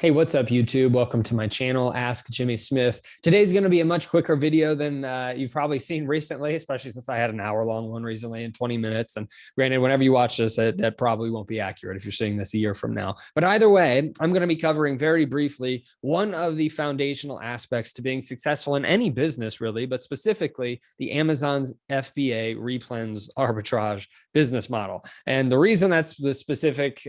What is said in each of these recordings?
Hey, what's up, YouTube? Welcome to my channel, Ask Jimmy Smith. Today's going to be a much quicker video than you've probably seen recently, especially since I had an hour-long one recently in 20 minutes. And granted, whenever you watch this, that probably won't be accurate if you're seeing this a year from now. But either way, I'm going to be covering very briefly one of the foundational aspects to being successful in any business, really, but specifically the Amazon's FBA Replens arbitrage business model. And the reason that's the specific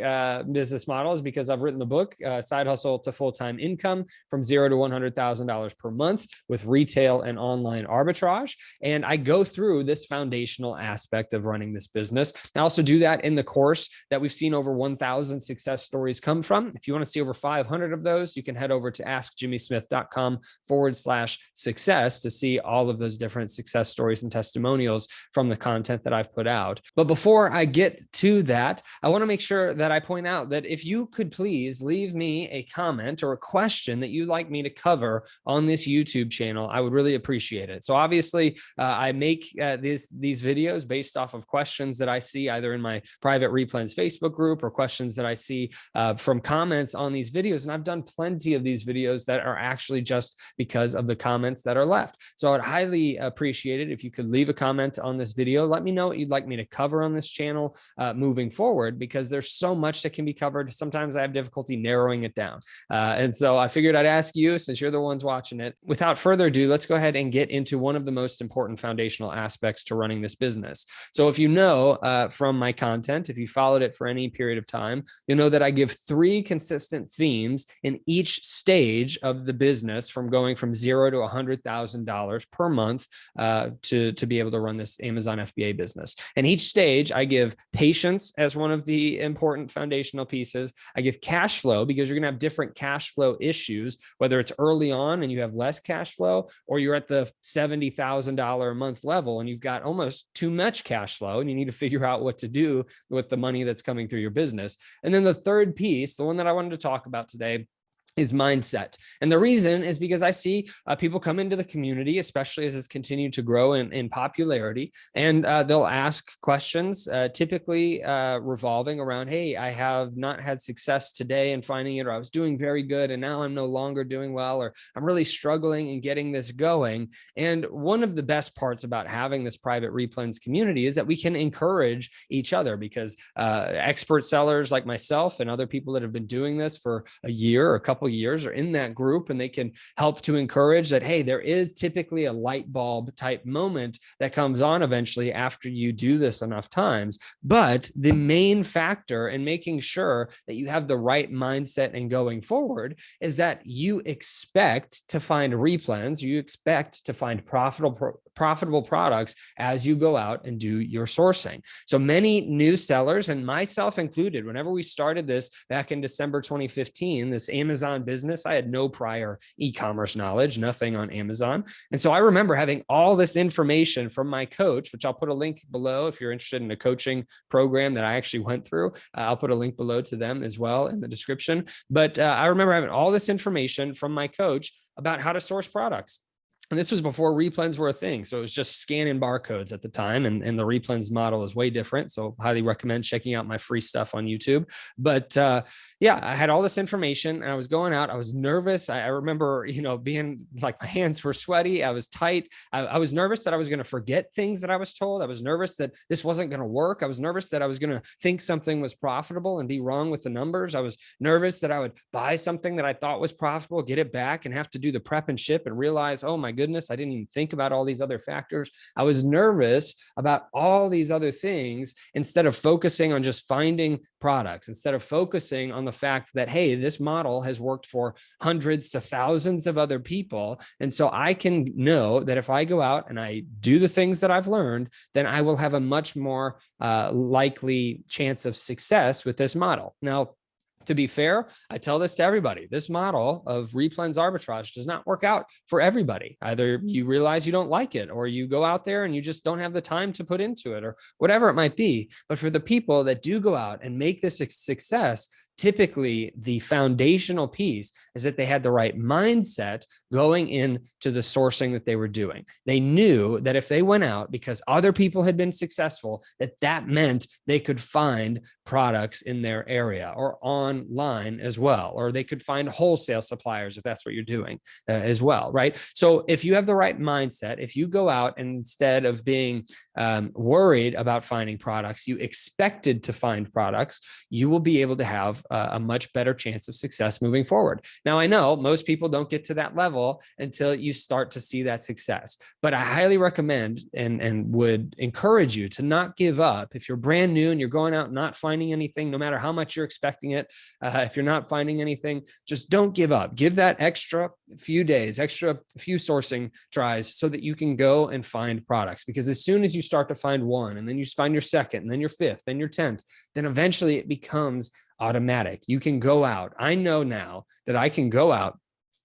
business model is because I've written the book, Side Hustle to Full-Time Income from $0 to $100,000 per month with retail and online arbitrage. And I go through this foundational aspect of running this business. I also do that in the course that we've seen over 1,000 success stories come from. If you want to see over 500 of those, you can head over to AskJimmySmith.com/success to see all of those different success stories and testimonials from the content that I've put out. But before I get to that, I want to make sure that I point out that if you could please leave me a comment or a question that you'd like me to cover on this YouTube channel, I would really appreciate it. So obviously, I make these videos based off of questions that I see either in my private Replens Facebook group or questions that I see from comments on these videos. And I've done plenty of these videos that are actually just because of the comments that are left. So I would highly appreciate it if you could leave a comment on this video. Let me know what you'd like me to cover on this channel moving forward, because there's so much that can be covered. Sometimes I have difficulty narrowing it down. And so I figured I'd ask you, since you're the ones watching it. Without further ado, let's go ahead and get into one of the most important foundational aspects to running this business. So if you know from my content, if you followed it for any period of time, you'll know that I give 3 consistent themes in each stage of the business, from going from $0 to $100,000 per month to be able to run this Amazon FBA business. And each stage, I give patience as one of the important foundational pieces. I give cash flow, because you're going to have different cash flow issues, whether it's early on and you have less cash flow, or you're at the $70,000 a month level and you've got almost too much cash flow and you need to figure out what to do with the money that's coming through your business. And then the third piece, the one that I wanted to talk about today, is mindset. And the reason is because I see people come into the community, especially as it's continued to grow in popularity, and they'll ask questions, typically revolving around, hey, I have not had success today in finding it, or I was doing very good and now I'm no longer doing well, or I'm really struggling in getting this going. And one of the best parts about having this private Replens community is that we can encourage each other, because expert sellers like myself and other people that have been doing this for a year or a couple years are in that group, and they can help to encourage that, hey, there is typically a light bulb type moment that comes on eventually after you do this enough times. But the main factor in making sure that you have the right mindset and going forward is that you expect to find replens, you expect to find profitable products as you go out and do your sourcing. So many new sellers, and myself included, whenever we started this back in December 2015, this Amazon business, I had no prior e-commerce knowledge, nothing on Amazon. And so I remember having all this information from my coach, which I'll put a link below if you're interested in a coaching program that I actually went through. I'll put a link below to them as well in the description. But I remember having all this information from my coach about how to source products. And this was before Replens were a thing. So it was just scanning barcodes at the time. And the Replens model is way different. So highly recommend checking out my free stuff on YouTube. But yeah, I had all this information and I was going out. I was nervous. I remember, being like, my hands were sweaty. I was tight. I was nervous that I was going to forget things that I was told. I was nervous that this wasn't going to work. I was nervous that I was going to think something was profitable and be wrong with the numbers. I was nervous that I would buy something that I thought was profitable, get it back, and have to do the prep and ship and realize, oh my goodness, I didn't even think about all these other factors. I was nervous about all these other things instead of focusing on just finding products, instead of focusing on the fact that, hey, this model has worked for hundreds to thousands of other people. And so I can know that if I go out and I do the things that I've learned, then I will have a much more likely chance of success with this model. Now, to be fair, I tell this to everybody. This model of Replens arbitrage does not work out for everybody. Either you realize you don't like it, or you go out there and you just don't have the time to put into it, or whatever it might be. But for the people that do go out and make this a success, typically the foundational piece is that they had the right mindset going into the sourcing that they were doing. They knew that if they went out because other people had been successful, that meant they could find products in their area or on online as well, or they could find wholesale suppliers if that's what you're doing as well, right? So if you have the right mindset, if you go out and instead of being worried about finding products, you expected to find products, you will be able to have a much better chance of success moving forward. Now, I know most people don't get to that level until you start to see that success, but I highly recommend and would encourage you to not give up. If you're brand new and you're going out not finding anything, no matter how much you're expecting it, if you're not finding anything, just don't give up. Give that extra few days, extra few sourcing tries so that you can go and find products. Because as soon as you start to find one, and then you find your second, and then your fifth, then your 10th, then eventually it becomes automatic. You can go out. I know now that I can go out,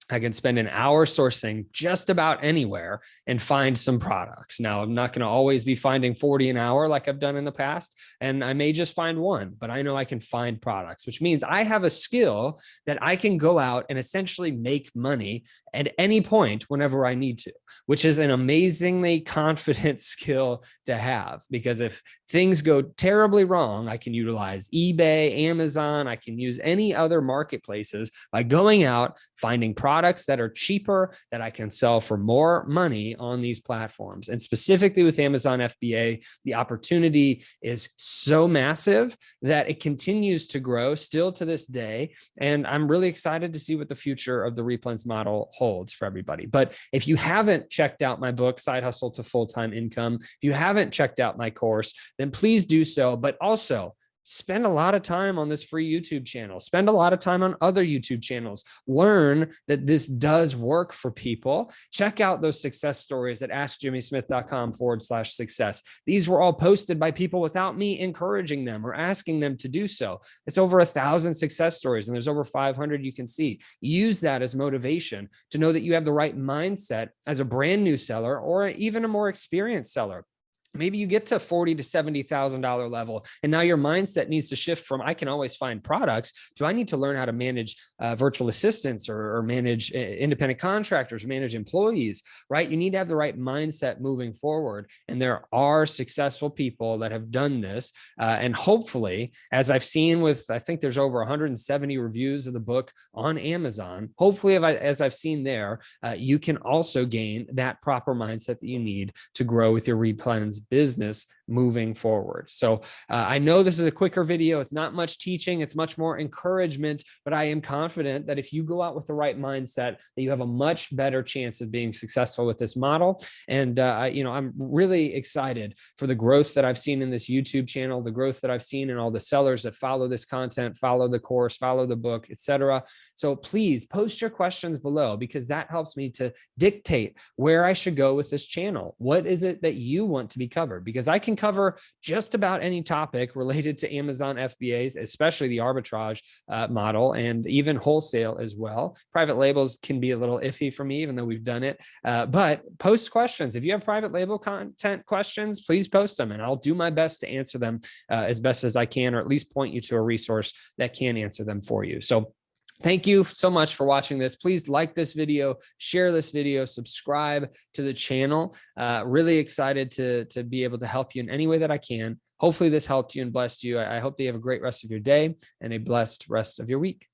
I can spend an hour sourcing just about anywhere and find some products. Now, I'm not going to always be finding 40 an hour like I've done in the past, and I may just find one, but I know I can find products, which means I have a skill that I can go out and essentially make money at any point whenever I need to, which is an amazingly confident skill to have, because if things go terribly wrong, I can utilize eBay, Amazon, I can use any other marketplaces by going out, finding products that are cheaper that I can sell for more money on these platforms. And specifically with Amazon FBA, the opportunity is so massive that it continues to grow still to this day. And I'm really excited to see what the future of the Replens model holds for everybody. But if you haven't checked out my book, Side Hustle to Full-Time Income, if you haven't checked out my course, then please do so. But also, spend a lot of time on this free YouTube channel. Spend a lot of time on other YouTube channels. Learn that this does work for people. Check out those success stories at AskJimmySmith.com/success. These were all posted by people without me encouraging them or asking them to do so. It's over 1,000 success stories, and there's over 500 you can see. Use that as motivation to know that you have the right mindset as a brand new seller or even a more experienced seller. Maybe you get to $40,000 to $70,000 level, and now your mindset needs to shift from I can always find products to I need to learn how to manage virtual assistants or manage independent contractors, manage employees, right? You need to have the right mindset moving forward. And there are successful people that have done this. And hopefully, as I've seen with, I think there's over 170 reviews of the book on Amazon. Hopefully, as I've seen there, you can also gain that proper mindset that you need to grow with your Replens business moving forward. So I know this is a quicker video. It's not much teaching. It's much more encouragement, but I am confident that if you go out with the right mindset, that you have a much better chance of being successful with this model. And, I'm really excited for the growth that I've seen in this YouTube channel, the growth that I've seen in all the sellers that follow this content, follow the course, follow the book, etc. So please post your questions below, because that helps me to dictate where I should go with this channel. What is it that you want to be covered? Because I can cover just about any topic related to Amazon FBAs, especially the arbitrage model, and even wholesale as well. Private labels can be a little iffy for me, even though we've done it. But post questions. If you have private label content questions, please post them, and I'll do my best to answer them as best as I can, or at least point you to a resource that can answer them for you. So thank you so much for watching this. Please like this video, share this video, subscribe to the channel. Really excited to be able to help you in any way that I can. Hopefully this helped you and blessed you. I hope that you have a great rest of your day and a blessed rest of your week.